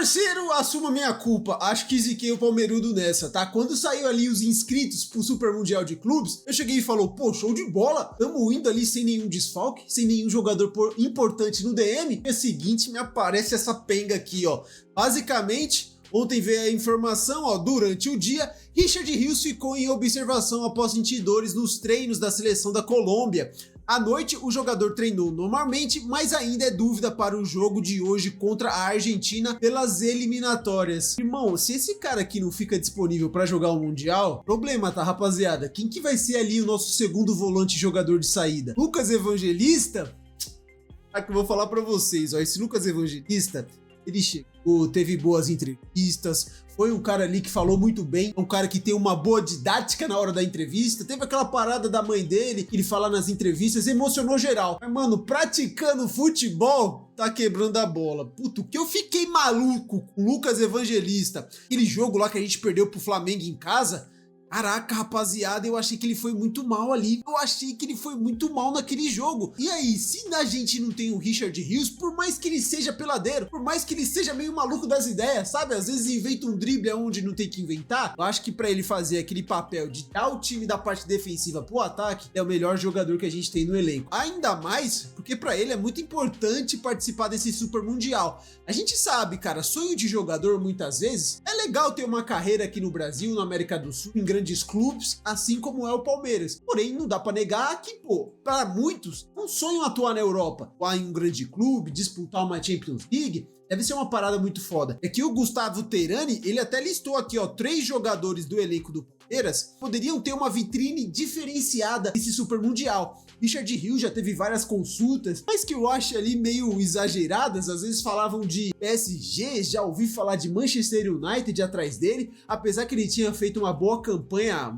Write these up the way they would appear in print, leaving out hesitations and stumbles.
Parceiro, assuma minha culpa, acho que ziquei o Palmeirudo nessa, tá? Quando saiu ali os inscritos pro Super Mundial de Clubes, eu cheguei e falou, pô, show de bola, tamo indo ali sem nenhum desfalque, sem nenhum jogador importante no DM. E é o seguinte, me aparece essa penga aqui, ó. Basicamente, ontem veio a informação, ó, durante o dia, Richard Rios ficou em observação após sentir dores nos treinos da seleção da Colômbia. À noite, o jogador treinou normalmente, mas ainda é dúvida para o jogo de hoje contra a Argentina pelas eliminatórias. Irmão, se esse cara aqui não fica disponível para jogar o Mundial, problema, tá, rapaziada? Quem que vai ser ali o nosso segundo volante jogador de saída? Lucas Evangelista? Aqui eu vou falar para vocês, ó, esse Lucas Evangelista, ele chegou, teve boas entrevistas, foi um cara ali que falou muito bem, um cara que tem uma boa didática na hora da entrevista, teve aquela parada da mãe dele, que ele fala nas entrevistas, emocionou geral. Mas, mano, praticando futebol, tá quebrando a bola. Puto, que eu fiquei maluco com o Lucas Evangelista. Aquele jogo lá que a gente perdeu pro Flamengo em casa, caraca, rapaziada, eu achei que ele foi muito mal ali. Eu achei que ele foi muito mal naquele jogo. E aí, se a gente não tem o Richard Rios, por mais que ele seja peladeiro, por mais que ele seja meio maluco das ideias, sabe? Às vezes inventa um drible onde não tem que inventar. Eu acho que pra ele fazer aquele papel de dar o time da parte defensiva pro ataque, é o melhor jogador que a gente tem no elenco. Ainda mais porque pra ele é muito importante participar desse Super Mundial. A gente sabe, cara, sonho de jogador muitas vezes é legal ter uma carreira aqui no Brasil, na América do Sul, em grandes clubes, assim como é o Palmeiras. Porém, não dá pra negar que, pô, para muitos, um sonho atuar na Europa, lá em um grande clube, disputar uma Champions League, deve ser uma parada muito foda. É que o Gustavo Teirani, ele até listou aqui, ó, 3 jogadores do elenco do Palmeiras poderiam ter uma vitrine diferenciada nesse Super Mundial. Richard Rios já teve várias consultas, mas que eu acho ali meio exageradas. Às vezes falavam de PSG, já ouvi falar de Manchester United atrás dele, apesar que ele tinha feito uma boa campanha,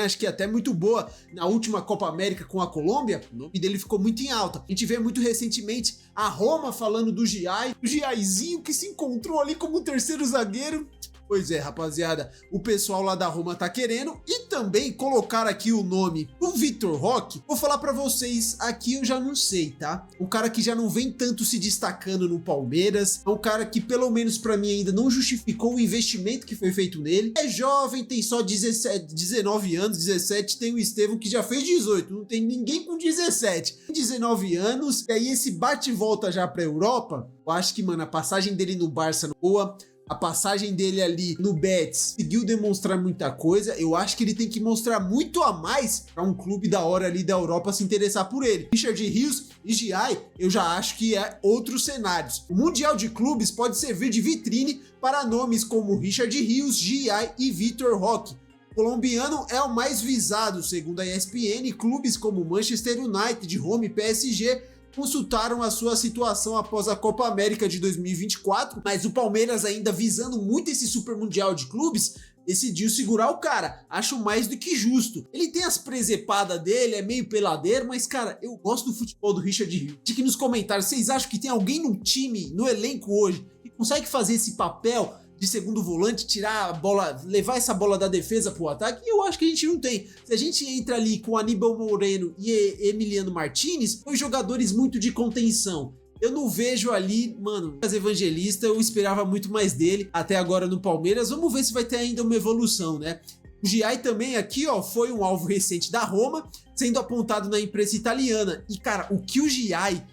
acho que até muito boa na última Copa América com a Colômbia. O nome dele ficou muito em alta. A gente vê muito recentemente a Roma falando do Giai, o Giaizinho que se encontrou ali como terceiro zagueiro. Pois é, rapaziada, o pessoal lá da Roma tá querendo, e também colocar aqui o nome do Vitor Roque. Vou falar pra vocês, aqui eu já não sei, tá? Um cara que já não vem tanto se destacando no Palmeiras, é um cara que pelo menos pra mim ainda não justificou o investimento que foi feito nele. É jovem, tem só 19 anos, 17, tem o Estevão que já fez 18, não tem ninguém com 17. 19 anos, e aí esse bate e volta já pra Europa, eu acho que, mano, a passagem dele no Barça não é boa. A passagem dele ali no Betis conseguiu demonstrar muita coisa. Eu acho que ele tem que mostrar muito a mais para um clube da hora ali da Europa se interessar por ele. Richard Rios e Giai, eu já acho que é outros cenários. O Mundial de Clubes pode servir de vitrine para nomes como Richard Rios, Giai e Vitor Roque. O colombiano é o mais visado, segundo a ESPN. Clubes como Manchester United, Roma e PSG consultaram a sua situação após a Copa América de 2024, mas o Palmeiras, ainda visando muito esse Super Mundial de Clubes, decidiu segurar o cara. Acho mais do que justo. Ele tem as presepadas dele, é meio peladeiro, mas, cara, eu gosto do futebol do Richard Rios. Diga aqui nos comentários, vocês acham que tem alguém no time, no elenco hoje, que consegue fazer esse papel de segundo volante, tirar a bola, levar essa bola da defesa pro ataque? Eu acho que a gente não tem. Se a gente entra ali com Aníbal Moreno e Emiliano Martinez, são jogadores muito de contenção. Eu não vejo ali, mano, Lucas Evangelista, eu esperava muito mais dele até agora no Palmeiras. Vamos ver se vai ter ainda uma evolução, né? O Giai também aqui, ó, foi um alvo recente da Roma, sendo apontado na imprensa italiana. E, cara, o que o Giai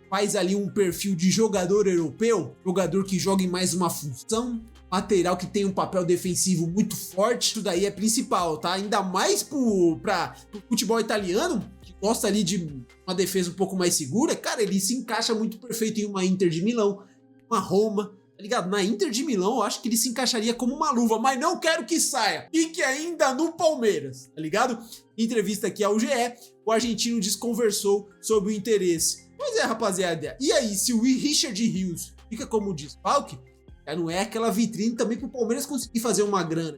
faz ali, um perfil de jogador europeu, jogador que joga em mais uma função, lateral que tem um papel defensivo muito forte, isso daí é principal, tá? Ainda mais pro futebol italiano, que gosta ali de uma defesa um pouco mais segura, cara, ele se encaixa muito perfeito em uma Inter de Milão, uma Roma, tá ligado? Na Inter de Milão eu acho que ele se encaixaria como uma luva, mas não quero que saia, fique ainda no Palmeiras, tá ligado? Em entrevista aqui ao GE, o argentino desconversou sobre o interesse. Pois é, rapaziada, e aí, se o Richard Rios fica como desfalque, não é aquela vitrine também pro Palmeiras conseguir fazer uma grana.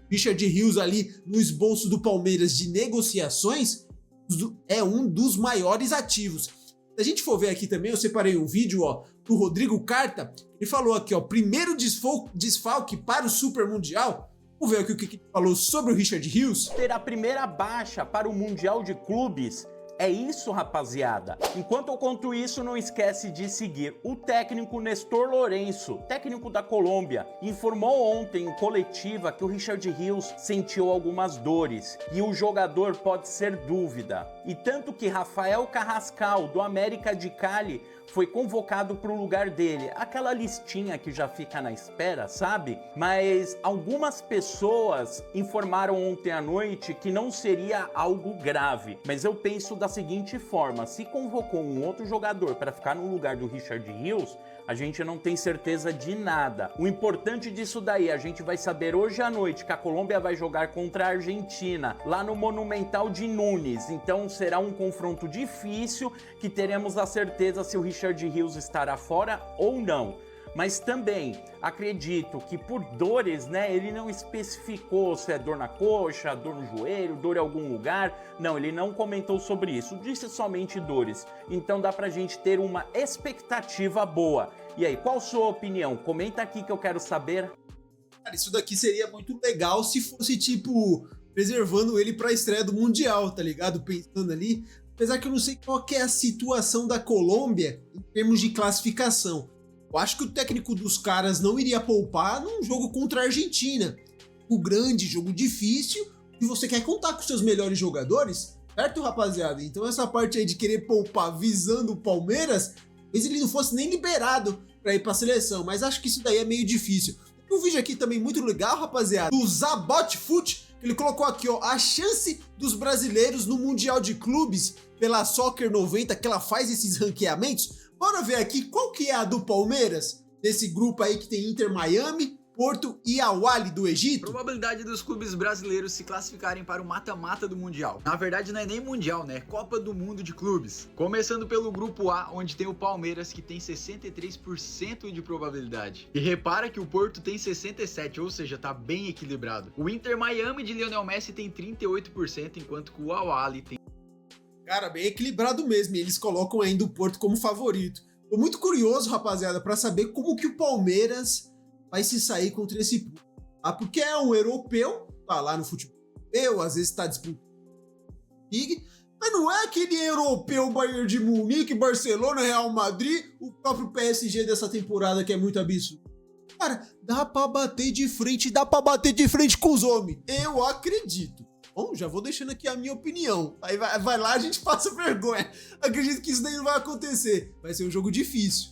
Richard Rios ali no esboço do Palmeiras de negociações é um dos maiores ativos. Se a gente for ver aqui também, eu separei um vídeo, ó, do Rodrigo Carta. Ele falou aqui, ó, primeiro desfalque para o Super Mundial. Vamos ver aqui o que ele falou sobre o Richard Rios. Ter a primeira baixa para o Mundial de Clubes É isso, rapaziada. Enquanto eu conto isso, não esquece de seguir. O técnico Nestor Lourenço, técnico da Colômbia, informou ontem em coletiva que o Richard Rios sentiu algumas dores e o jogador pode ser dúvida. E tanto que Rafael Carrascal, do América de Cali, foi convocado para o lugar dele. Aquela listinha que já fica na espera, sabe? Mas algumas pessoas informaram ontem à noite que não seria algo grave. Mas eu penso da seguinte forma: se convocou um outro jogador para ficar no lugar do Richard Rios, a gente não tem certeza de nada. O importante disso daí, a gente vai saber hoje à noite que a Colômbia vai jogar contra a Argentina, lá no Monumental de Nunes. Então será um confronto difícil, que teremos a certeza se o Richard Rios estará fora ou não. Mas também acredito que por dores, né, ele não especificou se é dor na coxa, dor no joelho, dor em algum lugar. Não, ele não comentou sobre isso, disse somente dores. Então dá pra gente ter uma expectativa boa. E aí, qual a sua opinião? Comenta aqui que eu quero saber. Cara, isso daqui seria muito legal se fosse, tipo, preservando ele pra estreia do Mundial, tá ligado? Pensando ali. Apesar que eu não sei qual que é a situação da Colômbia em termos de classificação. Eu acho que o técnico dos caras não iria poupar num jogo contra a Argentina. O grande jogo difícil, e você quer contar com seus melhores jogadores, certo, rapaziada? Então essa parte aí de querer poupar visando o Palmeiras, talvez ele não fosse nem liberado para ir para a seleção, mas acho que isso daí é meio difícil. Tem um vídeo aqui também muito legal, rapaziada, do Zabot Foot, que ele colocou aqui, ó, a chance dos brasileiros no Mundial de Clubes pela Soccer 90, que ela faz esses ranqueamentos. Bora ver aqui qual que é a do Palmeiras, desse grupo aí que tem Inter Miami, Porto e Al Ahly do Egito. Probabilidade dos clubes brasileiros se classificarem para o mata-mata do Mundial. Na verdade não é nem Mundial, né? Copa do Mundo de Clubes. Começando pelo grupo A, onde tem o Palmeiras, que tem 63% de probabilidade. E repara que o Porto tem 67%, ou seja, tá bem equilibrado. O Inter Miami de Lionel Messi tem 38%, enquanto que o Al Ahly tem... Cara, bem equilibrado mesmo, e eles colocam ainda o Porto como favorito. Tô muito curioso, rapaziada, para saber como que o Palmeiras vai se sair contra esse Porto. Ah, porque é um europeu, tá lá no futebol europeu, às vezes tá disputando League, mas não é aquele europeu Bayern de Munique, Barcelona, Real Madrid, o próprio PSG dessa temporada que é muito absurdo. Cara, dá pra bater de frente com os homens. Eu acredito. Bom, já vou deixando aqui a minha opinião. Aí vai lá, a gente passa vergonha. Acredito que isso daí não vai acontecer. Vai ser um jogo difícil.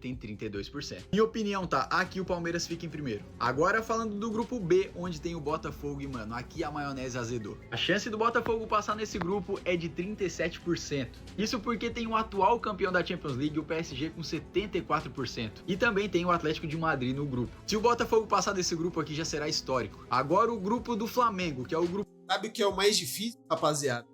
Tem 32%. Minha opinião, tá? Aqui o Palmeiras fica em primeiro. Agora falando do grupo B, onde tem o Botafogo, e mano, aqui a maionese azedou. A chance do Botafogo passar nesse grupo é de 37%. Isso porque tem o atual campeão da Champions League, o PSG, com 74%. E também tem o Atlético de Madrid no grupo. Se o Botafogo passar desse grupo aqui, já será histórico. Agora o grupo do Flamengo, que é o grupo... Sabe o que é o mais difícil, rapaziada?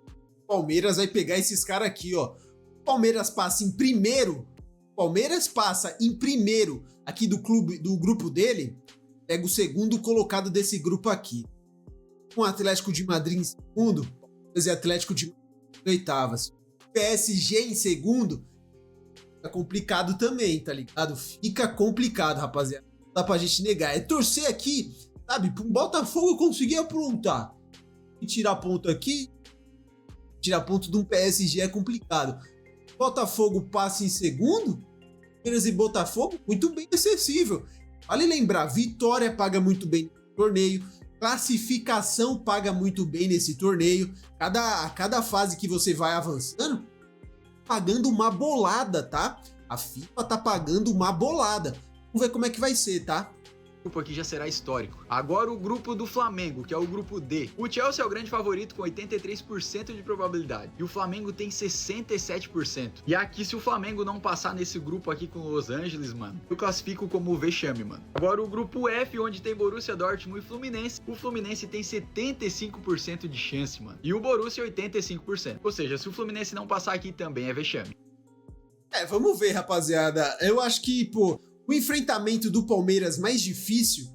O Palmeiras vai pegar esses caras aqui, ó. O Palmeiras passa em primeiro. Palmeiras passa em primeiro aqui do clube, do grupo dele, pega o segundo colocado desse grupo aqui. Com o Atlético de Madrid em segundo, e Atlético de Madrid em oitavas. PSG em segundo, fica complicado também, tá ligado? Fica complicado, rapaziada. Não dá pra gente negar. É torcer aqui, sabe? Pro Botafogo conseguir aprontar. E tirar ponto aqui, tirar ponto de um PSG é complicado. Botafogo passa em segundo, Palmeiras e Botafogo, muito bem acessível. Vale lembrar, vitória paga muito bem no torneio, classificação paga muito bem nesse torneio. Cada fase que você vai avançando, pagando uma bolada, tá? A FIFA tá pagando uma bolada. Vamos ver como é que vai ser, tá? grupo aqui já será histórico. Agora o grupo do Flamengo, que é o grupo D. O Chelsea é o grande favorito com 83% de probabilidade. E o Flamengo tem 67%. E aqui, se o Flamengo não passar nesse grupo aqui com Los Angeles, mano, eu classifico como vexame, mano. Agora o grupo F, onde tem Borussia Dortmund e Fluminense. O Fluminense tem 75% de chance, mano. E o Borussia 85%. Ou seja, se o Fluminense não passar aqui também é vexame. Vamos ver, rapaziada. Eu acho que, pô, o enfrentamento do Palmeiras mais difícil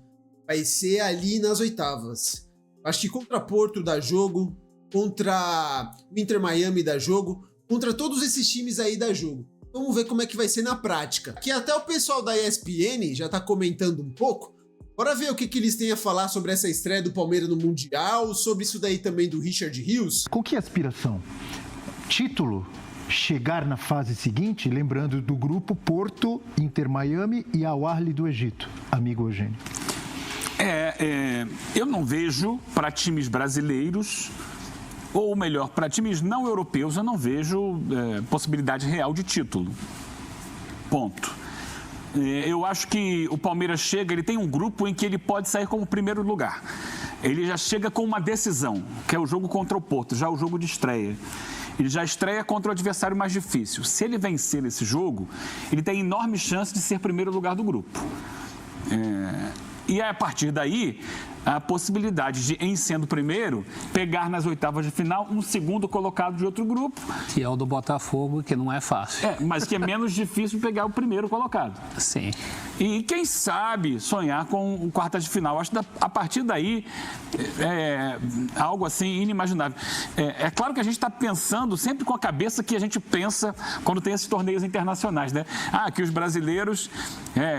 vai ser ali nas oitavas. Acho que contra Porto dá jogo, contra o Inter Miami dá jogo, contra todos esses times aí dá jogo. Vamos ver como é que vai ser na prática. Aqui até o pessoal da ESPN já tá comentando um pouco. Bora ver o que eles têm a falar sobre essa estreia do Palmeiras no Mundial, sobre isso daí também do Richard Rios. Qual que é a aspiração? título chegar na fase seguinte, lembrando do grupo Porto, Inter Miami e Al Ahly do Egito, amigo Eugênio? Eu não vejo para times brasileiros, ou melhor, para times não europeus, eu não vejo possibilidade real de título. Ponto. Eu acho que o Palmeiras chega, ele tem um grupo em que ele pode sair como primeiro lugar. Ele já chega com uma decisão, que é o jogo contra o Porto, já o jogo de estreia. Ele já estreia contra o adversário mais difícil. Se ele vencer nesse jogo, ele tem enorme chance de ser primeiro lugar do grupo. E a partir daí, a possibilidade de, em sendo primeiro, pegar nas oitavas de final um segundo colocado de outro grupo. Que é o do Botafogo, que não é fácil. Mas que é menos difícil pegar o primeiro colocado. Sim. E quem sabe sonhar com o quartas de final. Acho que a partir daí é algo assim inimaginável. É claro que a gente está pensando sempre com a cabeça que a gente pensa quando tem esses torneios internacionais, né? Que os brasileiros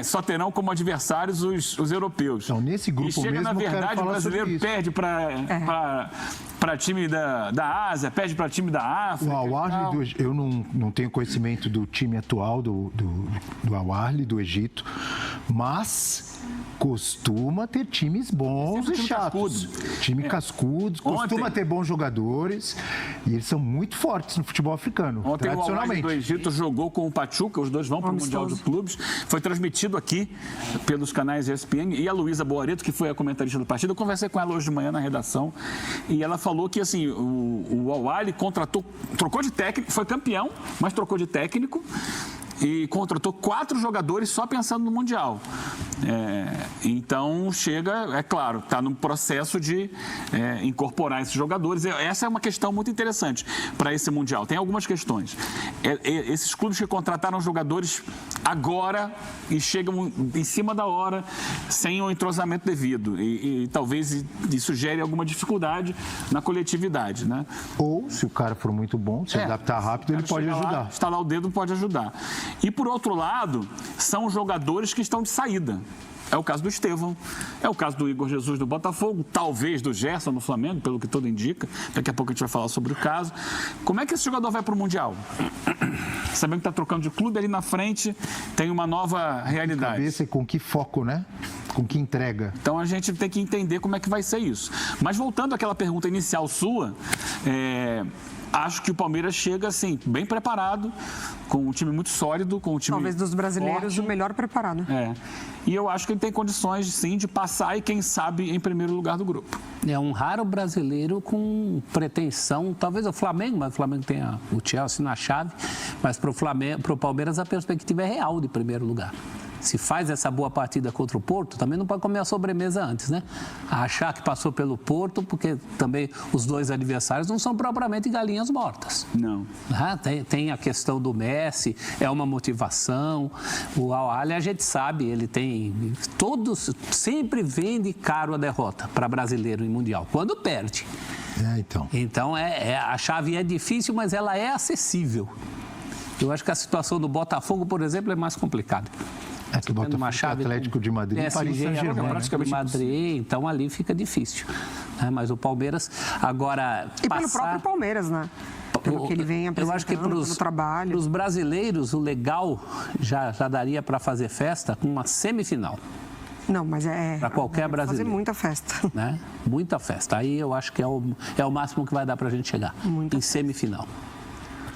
só terão como adversários os europeus. Então, nesse grupo chega, mesmo, na verdade, o brasileiro perde para time da Ásia, perde para time da África. O Al Ahly, eu não tenho conhecimento do time atual do Al Ahly, do Egito, mas costuma ter times bons e chatos. Time cascudo, costuma ter bons jogadores e eles são muito fortes no futebol africano, ontem tradicionalmente. O Al Ahly do Egito jogou com o Pachuca, os dois vão para o Mundial de Clubes. Foi transmitido aqui pelos canais ESPN e a Luísa Boareto, que foi a comentarista do partido, eu conversei com ela hoje de manhã na redação e ela falou que assim, o Al Ahly trocou de técnico, foi campeão, mas trocou de técnico e contratou 4 jogadores só pensando no Mundial. Então, chega, é claro, está no processo de incorporar esses jogadores. Essa é uma questão muito interessante para esse Mundial. Tem algumas questões. Esses clubes que contrataram jogadores agora e chegam em cima da hora, sem o entrosamento devido. E talvez isso gere alguma dificuldade na coletividade, né? Ou, se o cara for muito bom, se adaptar rápido, ele pode ajudar. Estalar o dedo pode ajudar. E, por outro lado, são jogadores que estão de saída. É o caso do Estevão, é o caso do Igor Jesus do Botafogo, talvez do Gerson no Flamengo, pelo que tudo indica. Daqui a pouco a gente vai falar sobre o caso. Como é que esse jogador vai para o Mundial? Sabendo que está trocando de clube, ali na frente tem uma nova realidade. Cabeça e com que foco, né? Com que entrega. Então a gente tem que entender como é que vai ser isso. Mas voltando àquela pergunta inicial sua, acho que o Palmeiras chega, assim, bem preparado, com um time muito sólido, com um time talvez dos brasileiros forte. O melhor preparado. E eu acho que ele tem condições, sim, de passar e, quem sabe, em primeiro lugar do grupo. É um raro brasileiro com pretensão, talvez o Flamengo, mas o Flamengo tem o Chelsea na chave, mas para o Palmeiras a perspectiva é real de primeiro lugar. Se faz essa boa partida contra o Porto, também não pode comer a sobremesa antes, né? Achar que passou pelo Porto, porque também os dois adversários não são propriamente galinhas mortas. Não. Tem a questão do Messi, é uma motivação. O Al Ahly, a gente sabe, ele tem... Todos sempre vende caro a derrota para brasileiro em Mundial, quando perde. Então, a chave é difícil, mas ela é acessível. Eu acho que a situação do Botafogo, por exemplo, é mais complicada. Que o Botafogo, Atlético de Madrid, Paris Saint-Germain, praticamente Madrid, então ali fica difícil. Mas o Palmeiras agora e pelo próprio Palmeiras, né? Pelo que ele vem apresentando, eu acho que pelo trabalho. Para os brasileiros, o legal já daria para fazer festa com uma semifinal. Não, mas para qualquer brasileiro. Fazer muita festa. Né? Muita festa. Aí eu acho que é o máximo que vai dar para a gente chegar em semifinal.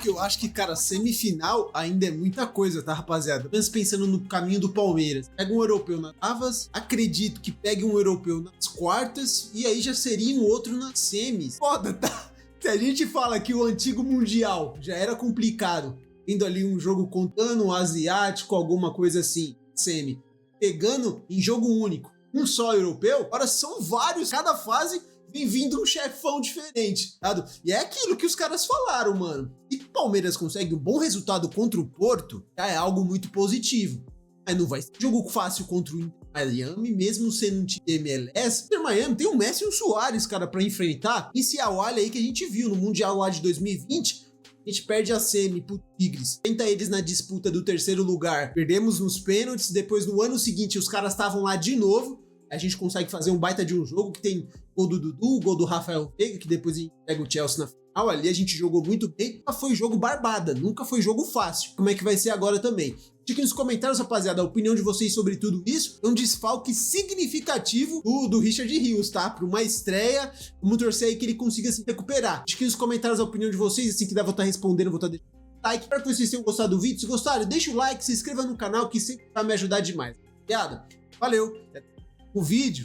Eu acho que, cara, semifinal ainda é muita coisa, tá, rapaziada? Mas pensando no caminho do Palmeiras. Pega um europeu nas oitavas, acredito que pegue um europeu nas quartas, e aí já seria um outro nas semis. Foda, tá? Se a gente fala que o antigo Mundial já era complicado, indo ali um jogo contando um asiático, alguma coisa assim, semi, pegando em jogo único, um só europeu, agora são vários, cada fase vem vindo um chefão diferente, tá? E é aquilo que os caras falaram, mano. E o Palmeiras consegue um bom resultado contra o Porto, já é algo muito positivo. Mas não vai ser jogo fácil contra o Inter Miami, mesmo sendo um time MLS. O Inter Miami tem um Messi e um Suárez, cara, pra enfrentar. Esse Al Ahly aí que a gente viu no Mundial lá de 2020, a gente perde a semi pro Tigres. Tenta eles na disputa do terceiro lugar. Perdemos nos pênaltis, depois no ano seguinte os caras estavam lá de novo. A gente consegue fazer um baita de um jogo que tem gol do Dudu, gol do Rafael Veiga, que depois a gente pega o Chelsea na final. ali a gente jogou muito bem, mas foi jogo barbada, nunca foi jogo fácil. Como é que vai ser agora também? Fiquem nos comentários, rapaziada, a opinião de vocês sobre tudo isso. É um desfalque significativo do Richard Rios, tá? Para uma estreia, vamos torcer aí que ele consiga se recuperar. Fiquem nos comentários a opinião de vocês, assim que der, vou estar respondendo, vou estar deixando like. Espero que vocês tenham gostado do vídeo. Se gostaram, deixa o like, se inscreva no canal que sempre vai me ajudar demais. Rapaziada, valeu! O vídeo